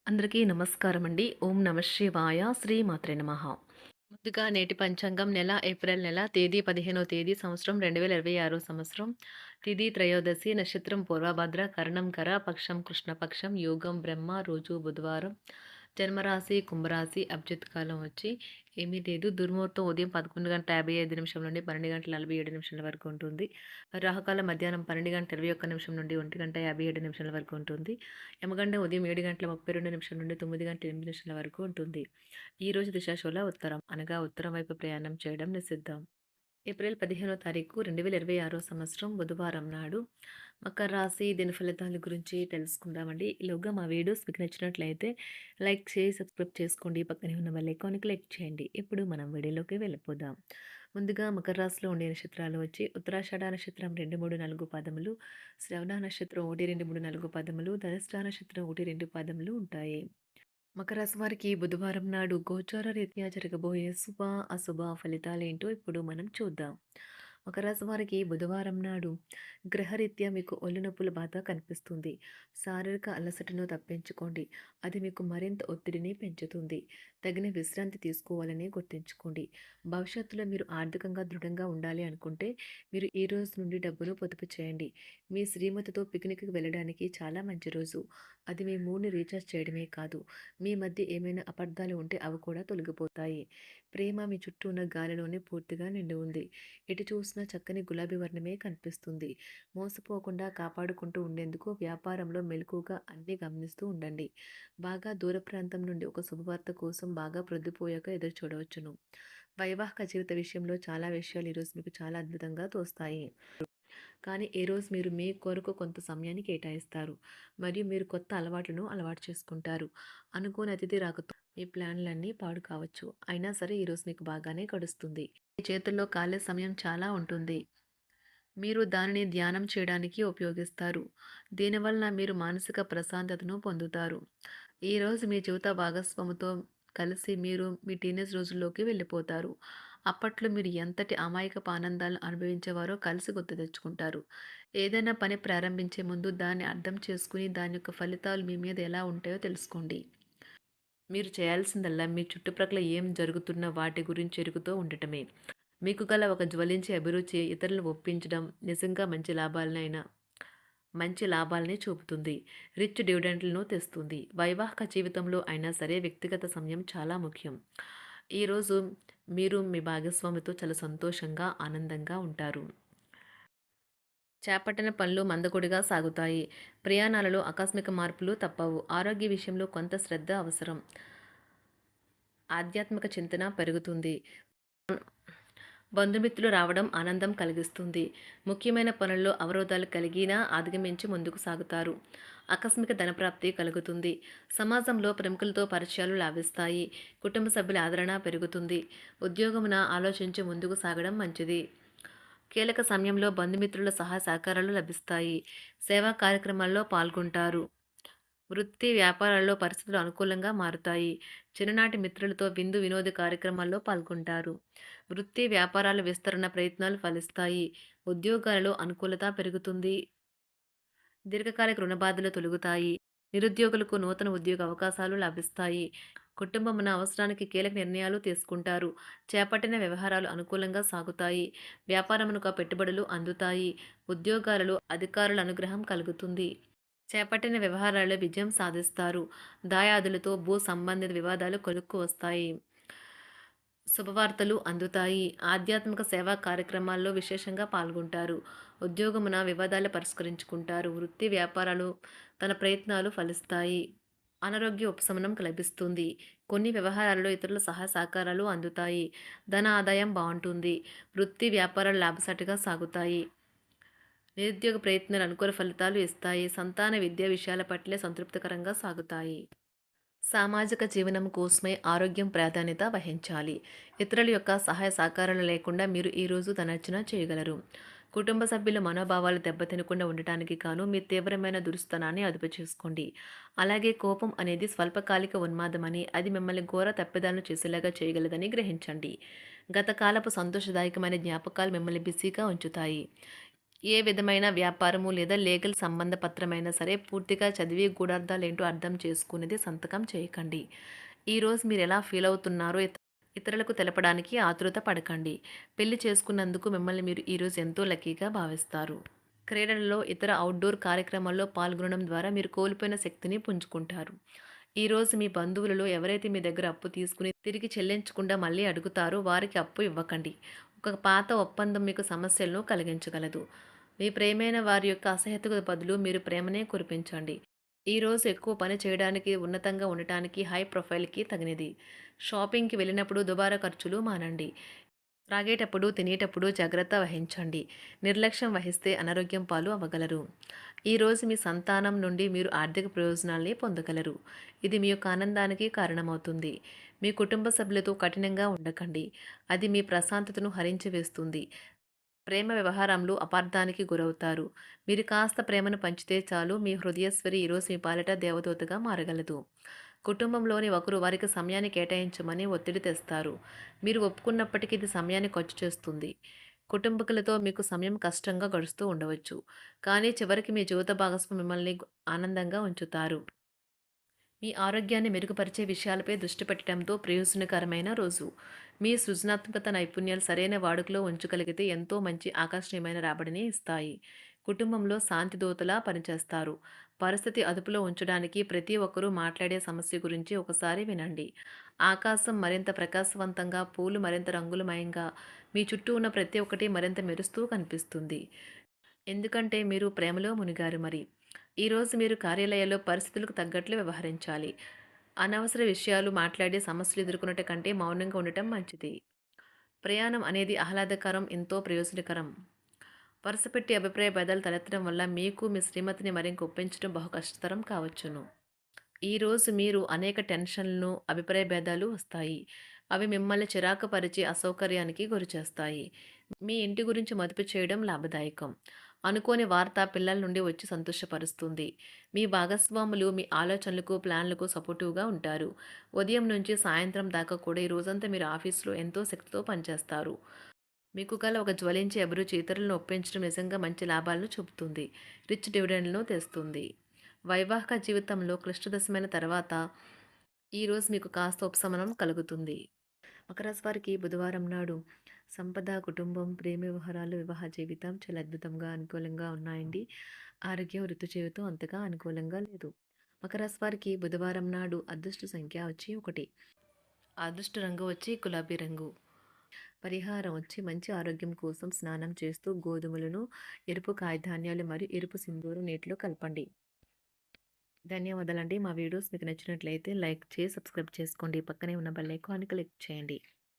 అందరికీ నమస్కారం అండి. ఓం నమ శివాయ. శ్రీమాత్రే నమః. ముందుగా నేటి పంచాంగం నెల ఏప్రిల్ నెల తేదీ 15వ తేదీ సంవత్సరం 2026 సంవత్సరం. తిథి త్రయోదశి, నక్షత్రం పూర్వభద్ర, కరణం కర, పక్షం కృష్ణపక్షం, యోగం బ్రహ్మ, రోజు బుధవారం. జన్మరాశి కుంభరాశి. అభిజిత్ కాలం వచ్చి ఏమీ లేదు. దుర్ముహూర్తం ఉదయం 11:55 నుండి 12:47 వరకు ఉంటుంది. రాహుకాలం మధ్యాహ్నం 12:21 నుండి 1:57 వరకు ఉంటుంది. యమగండం ఉదయం 7:32 నుండి 9:8 వరకు ఉంటుంది. ఈ రోజు దిశాశూల ఉత్తరం అనగా ఉత్తరం వైపు ప్రయాణం చేయడం నిషిద్ధం. ఏప్రిల్ 15వ తారీఖు 2026 సంవత్సరం బుధవారం నాడు మకర రాశి దిన ఫలితాల గురించి తెలుసుకుందామండి. ఈలోగా మా వీడియోస్ మీకు నచ్చినట్లయితే లైక్ చేసి సబ్స్క్రైబ్ చేసుకోండి. పక్కనే ఉన్న బెల్ ఐకాన్ని క్లిక్ చేయండి. ఇప్పుడు మనం వీడియోలోకి వెళ్ళిపోదాం. ముందుగా మకర రాశిలో ఉండే నక్షత్రాలు వచ్చి ఉత్తరాషాఢ నక్షత్రం 2, 3, 4 పాదములు, శ్రవణ నక్షత్రం 1, 2, 3, 4 పాదములు, ధనిష్ఠ నక్షత్రం 1, 2 పాదములు ఉంటాయి. మకర రాశి వారికి బుధవారం నాడు గోచార రీత్యా జరగబోయే శుభ అశుభ ఫలితాలేంటో ఇప్పుడు మనం చూద్దాం. మకర రాశి వారికి బుధవారం నాడు గ్రహరీత్యా మీకు ఒళ్ళు నొప్పుల బాధ కనిపిస్తుంది. శారీరక అలసటను తప్పించుకోండి. అది మీకు మరింత ఒత్తిడిని పెంచుతుంది. తగిన విశ్రాంతి తీసుకోవాలని గుర్తుంచుకోండి. భవిష్యత్తులో మీరు ఆర్థికంగా దృఢంగా ఉండాలి అనుకుంటే మీరు ఈ రోజు నుండి డబ్బును పొదుపు చేయండి. మీ శ్రీమతితో పిక్నిక్కి వెళ్ళడానికి చాలా మంచి రోజు. అది మీ మూడ్ని రీఛార్జ్ చేయడమే కాదు, మీ మధ్య ఏమైనా అపార్థాలు ఉంటే అవి కూడా తొలగిపోతాయి. ప్రేమ మీ చుట్టూ ఉన్న గాలిలోనే పూర్తిగా నిండి ఉంది. ఎటు చూసినా చక్కని గులాబీ వర్ణమే కనిపిస్తుంది. మోసపోకుండా కాపాడుకుంటూ ఉండేందుకు వ్యాపారంలో మెలకువగా అన్నీ గమనిస్తూ ఉండండి. బాగా దూర ప్రాంతం నుండి ఒక శుభవార్త కోసం బాగా ప్రొద్దుపోయాక ఎదురు చూడవచ్చును. వైవాహిక జీవిత విషయంలో చాలా విషయాలు ఈరోజు మీకు చాలా అద్భుతంగా తోస్తాయి. కానీ ఏ రోజు మీరు మీ కొరకు కొంత సమయాన్ని కేటాయిస్తారు మరియు మీరు కొత్త అలవాట్లను అలవాటు చేసుకుంటారు. అనుకోని అతిథి రాకతో మీ ప్లాన్లన్నీ పాడు కావచ్చు. అయినా సరే ఈరోజు మీకు బాగానే గడుస్తుంది. మీ చేతుల్లో ఖాళీ సమయం చాలా ఉంటుంది. మీరు దానిని ధ్యానం చేయడానికి ఉపయోగిస్తారు. దీనివలన మీరు మానసిక ప్రశాంతతను పొందుతారు. ఈరోజు మీ జీవిత భాగస్వామితో కలిసి మీరు మీ టీనేజ్ రోజుల్లోకి వెళ్ళిపోతారు. అప్పట్లో మీరు ఎంతటి అమాయకపు ఆనందాలను అనుభవించేవారో కలిసి గుర్తు తెచ్చుకుంటారు. ఏదైనా పని ప్రారంభించే ముందు దాన్ని అర్థం చేసుకుని దాని యొక్క ఫలితాలు మీ మీద ఎలా ఉంటాయో తెలుసుకోండి. మీరు చేయాల్సిందల్లా మీ చుట్టుప్రక్కల ఏం జరుగుతున్న వాటి గురించి ఎరుగుతూ ఉండటమే. మీకు గల ఒక జ్వలించే అభిరుచి ఇతరులను ఒప్పించడం నిజంగా మంచి లాభాలనే చూపుతుంది. రిచ్ డివిడెండ్లను తెస్తుంది. వైవాహిక జీవితంలో అయినా సరే వ్యక్తిగత సమయం చాలా ముఖ్యం. ఈరోజు మీరు మీ భాగస్వామితో చాలా సంతోషంగా ఆనందంగా ఉంటారు. చేపట్టిన పనులు మందకొడిగా సాగుతాయి. ప్రయాణాలలో ఆకస్మిక మార్పులు తప్పవు. ఆరోగ్య విషయంలో కొంత శ్రద్ధ అవసరం. ఆధ్యాత్మిక చింతన పెరుగుతుంది. బంధుమిత్రులు రావడం ఆనందం కలిగిస్తుంది. ముఖ్యమైన పనుల్లో అవరోధాలు కలిగినా అధిగమించి ముందుకు సాగుతారు. ఆకస్మిక ధనప్రాప్తి కలుగుతుంది. సమాజంలో ప్రముఖులతో పరిచయాలు లాభిస్తాయి. కుటుంబ సభ్యుల ఆదరణ పెరుగుతుంది. ఉద్యోగమున ఆలోచించి ముందుకు సాగడం మంచిది. కీలక సమయంలో బంధుమిత్రుల సహాయ సహకారాలు లభిస్తాయి. సేవా కార్యక్రమాల్లో పాల్గొంటారు. వృత్తి వ్యాపారాల్లో పరిస్థితులు అనుకూలంగా మారుతాయి. చిన్ననాటి మిత్రులతో విందు వినోద కార్యక్రమాల్లో పాల్గొంటారు. వృత్తి వ్యాపారాల విస్తరణ ప్రయత్నాలు ఫలిస్తాయి. ఉద్యోగాలలో అనుకూలత పెరుగుతుంది. దీర్ఘకాలిక రుణ బాధలు తొలగుతాయి. నిరుద్యోగులకు నూతన ఉద్యోగ అవకాశాలు లభిస్తాయి. కుటుంబమున అవసరానికి కీలక నిర్ణయాలు తీసుకుంటారు. చేపట్టిన వ్యవహారాలు అనుకూలంగా సాగుతాయి. వ్యాపారమునకు పెట్టుబడులు అందుతాయి. ఉద్యోగాలలో అధికారుల అనుగ్రహం కలుగుతుంది. చేపట్టిన వ్యవహారాల్లో విజయం సాధిస్తారు. దాయాదులతో భూ సంబంధిత వివాదాలు కొలుక్కు వస్తాయి. శుభవార్తలు అందుతాయి. ఆధ్యాత్మిక సేవా కార్యక్రమాల్లో విశేషంగా పాల్గొంటారు. ఉద్యోగమున వివాదాలు పరిష్కరించుకుంటారు. వృత్తి వ్యాపారాలు తన ప్రయత్నాలు ఫలిస్తాయి. అనారోగ్య ఉపశమనం లభిస్తుంది. కొన్ని వ్యవహారాల్లో ఇతరుల సహాయ సహకారాలు అందుతాయి. ధన ఆదాయం బాగుంటుంది. వృత్తి వ్యాపారాలు లాభసాటిగా సాగుతాయి. నిరుద్యోగ ప్రయత్నాలు అనుకూల ఫలితాలు ఇస్తాయి. సంతాన విద్యా విషయాల పట్లే సంతృప్తికరంగా సాగుతాయి. సామాజిక జీవనం కోసమే ఆరోగ్యం ప్రాధాన్యత వహించాలి. ఇతరుల యొక్క సహాయ సహకారాలు లేకుండా మీరు ఈరోజు ధనార్జన చేయగలరు. కుటుంబ సభ్యుల మనోభావాలు దెబ్బతినకుండా ఉండటానికి గాను మీ తీవ్రమైన దురుస్తనాన్ని అదుపు చేసుకోండి. అలాగే కోపం అనేది స్వల్పకాలిక ఉన్మాదమని, అది మిమ్మల్ని ఘోర తప్పిదాలను చేసేలాగా చేయగలదని గ్రహించండి. గత కాలపు సంతోషదాయకమైన జ్ఞాపకాలు మిమ్మల్ని బిజీగా ఉంచుతాయి. ఏ విధమైన వ్యాపారము లేదా లీగల్ సంబంధ పత్రమైనా సరే పూర్తిగా చదివి గూఢార్థాలేంటో అర్థం చేసుకునేది సంతకం చేయకండి. ఈరోజు మీరు ఎలా ఫీల్ అవుతున్నారో ఇతరులకు తెలపడానికి ఆతృత పడకండి. పెళ్లి చేసుకున్నందుకు మిమ్మల్ని మీరు ఈరోజు ఎంతో లక్కీగా భావిస్తారు. క్రీడలలో ఇతర అవుట్‌డోర్ కార్యక్రమాల్లో పాల్గొనడం ద్వారా మీరు కోల్పోయిన శక్తిని పుంజుకుంటారు. ఈరోజు మీ బంధువులలో ఎవరైతే మీ దగ్గర అప్పు తీసుకుని తిరిగి చెల్లించకుండా మళ్ళీ అడుగుతారో వారికి అప్పు ఇవ్వకండి. ఒక పాత ఒప్పందం మీకు సమస్యలను కలిగించగలదు. మీ ప్రియమైన వారి యొక్క అసహ్యతకు బదులు మీరు ప్రేమనే కురిపించండి. ఈరోజు ఎక్కువ పని చేయడానికి, ఉన్నతంగా ఉండటానికి, హై ప్రొఫైల్‌కి తగినది. షాపింగ్‌కి వెళ్ళినప్పుడు దుబారా ఖర్చులు మానండి. త్రాగేటప్పుడు, తినేటప్పుడు జాగ్రత్త వహించండి. నిర్లక్ష్యం వహిస్తే అనారోగ్యం పాలు అవ్వగలరు. ఈరోజు మీ సంతానం నుండి మీరు ఆర్థిక ప్రయోజనాల్ని పొందగలరు. ఇది మీ యొక్క ఆనందానికి కారణమవుతుంది. మీ కుటుంబ సభ్యులతో కఠినంగా ఉండకండి. అది మీ ప్రశాంతతను హరించి వేస్తుంది. ప్రేమ వ్యవహారంలో అపార్థానికి గురవుతారు. మీరు కాస్త ప్రేమను పంచితే చాలు మీ హృదయేశ్వరి ఈరోజు మీ పాలిట దేవదూతగా మారగలదు. కుటుంబంలోని ఒకరు వారికి సమయాన్ని కేటాయించమని ఒత్తిడి తెస్తారు. మీరు ఒప్పుకున్నప్పటికీ ఇది సమయాన్ని ఖర్చు చేస్తుంది. కుటుంబకులతో మీకు సమయం కష్టంగా గడుస్తూ ఉండవచ్చు. కానీ చివరికి మీ జీవిత భాగస్వామి మిమ్మల్ని ఆనందంగా ఉంచుతారు. మీ ఆరోగ్యాన్ని మెరుగుపరిచే విషయాలపై దృష్టి పెట్టడంతో ప్రయోజనకరమైన రోజు. మీ సృజనాత్మకత నైపుణ్యాలు సరైన వాడుకలో ఉంచగలిగితే ఎంతో మంచి ఆకర్షణీయమైన రాబడిని ఇస్తాయి. కుటుంబంలో శాంతి దూతలా పనిచేస్తారు. పరిస్థితి అదుపులో ఉంచడానికి ప్రతి ఒక్కరూ మాట్లాడే సమస్య గురించి ఒకసారి వినండి. ఆకాశం మరింత ప్రకాశవంతంగా, పూలు మరింత రంగులమయంగా, మీ చుట్టూ ఉన్న ప్రతి ఒక్కటి మరింత మెరుస్తూ కనిపిస్తుంది. ఎందుకంటే మీరు ప్రేమలో మునిగారు మరి. ఈరోజు మీరు కార్యాలయాల్లో పరిస్థితులకు తగ్గట్లు వ్యవహరించాలి. అనవసర విషయాలు మాట్లాడి సమస్యలు ఎదుర్కొనట కంటే మౌనంగా ఉండటం మంచిది. ప్రయాణం అనేది ఆహ్లాదకరం, ఎంతో ప్రయోజనకరం. వరుసపెట్టి అభిప్రాయ భేదాలు తలెత్తడం వల్ల మీకు మీ శ్రీమతిని మరింక ఒప్పించడం బహు కష్టతరం కావచ్చును. ఈరోజు మీరు అనేక టెన్షన్లను, అభిప్రాయ భేదాలు వస్తాయి. అవి మిమ్మల్ని చిరాకు పరిచి అసౌకర్యానికి గురిచేస్తాయి. మీ ఇంటి గురించి మదుపు చేయడం లాభదాయకం. అనుకోని వార్త పిల్లల నుండి వచ్చి సంతోషపరుస్తుంది. మీ భాగస్వాములు మీ ఆలోచనలకు, ప్లాన్లకు సపోర్టివ్‌గా ఉంటారు. ఉదయం నుంచి సాయంత్రం దాకా కూడా ఈ రోజంతా మీరు ఆఫీస్‌లో ఎంతో శక్తితో పనిచేస్తారు. మీకు గల ఒక జ్వలించే అభిరుచి ఇతరులను ఒప్పించడం నిజంగా మంచి లాభాలను చూపుతుంది. రిచ్ డివిడెండ్‌లను తెస్తుంది. వైవాహిక జీవితంలో క్లిష్టదశమైన తర్వాత ఈరోజు మీకు కాస్త ఉపశమనం కలుగుతుంది. మకర రాశి వారికి బుధవారం నాడు సంపద, కుటుంబం, ప్రేమ వ్యవహారాలు, వివాహ జీవితం చాలా అద్భుతంగా అనుకూలంగా ఉన్నాయండి. ఆరోగ్యం, ఋతు జీవితం అంతగా అనుకూలంగా లేదు. మకర రాశి వారికి బుధవారం నాడు అదృష్ట సంఖ్య వచ్చి 1. అదృష్ట రంగు వచ్చి గులాబీ రంగు. పరిహారం వచ్చి మంచి ఆరోగ్యం కోసం స్నానం చేస్తూ గోధుమలను, ఎరుపు కాయధాన్యాలు మరియు ఎరుపు సింధూరం నీటిలో కలపండి. ధన్యవాదాలండి. మా వీడియోస్ మీకు నచ్చినట్లయితే లైక్ చేసి సబ్స్క్రైబ్ చేసుకోండి. పక్కనే ఉన్న బెల్ ఐకాన్ క్లిక్ చేయండి.